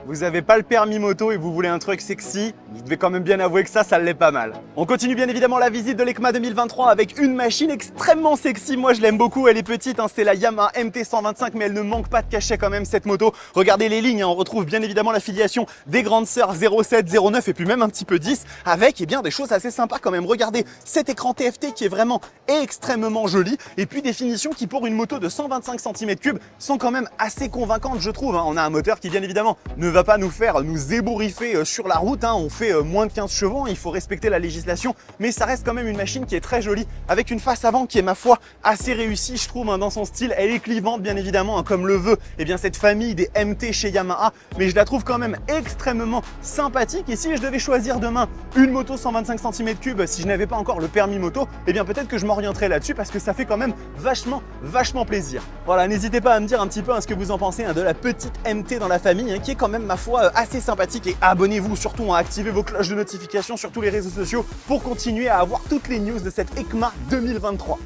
Vous avez pas le permis moto et vous voulez un truc sexy, vous devez quand même bien avouer que ça l'est pas mal. On continue bien évidemment la visite de l'EICMA 2023 avec une machine extrêmement sexy. Moi je l'aime beaucoup, elle est petite, hein, c'est la Yamaha MT-125, mais elle ne manque pas de cachet quand même cette moto. Regardez les lignes, hein, on retrouve bien évidemment l'affiliation des grandes sœurs 07, 09 et puis même un petit peu 10 avec des choses assez sympas quand même. Regardez cet écran TFT qui est vraiment extrêmement joli et puis des finitions qui pour une moto de 125 cm3 sont quand même assez convaincantes je trouve. On a un moteur qui bien évidemment ne va pas nous faire nous ébouriffer sur la route, on fait moins de 15 chevaux, il faut respecter la législation, mais ça reste quand même une machine qui est très jolie avec une face avant qui est ma foi assez réussie je trouve dans son style. Elle est clivante bien évidemment comme le veut cette famille des MT chez Yamaha, mais je la trouve quand même extrêmement sympathique. Et si je devais choisir demain une moto 125 cm3 si je n'avais pas encore le permis moto, peut-être que je m'orienterais là-dessus parce que ça fait quand même vachement plaisir. Voilà, n'hésitez pas à me dire un petit peu ce que vous en pensez de la petite MT dans la famille qui est quand même ma foi assez sympathique. Et abonnez-vous surtout à activer vos cloches de notification sur tous les réseaux sociaux pour continuer à avoir toutes les news de cette EICMA 2023.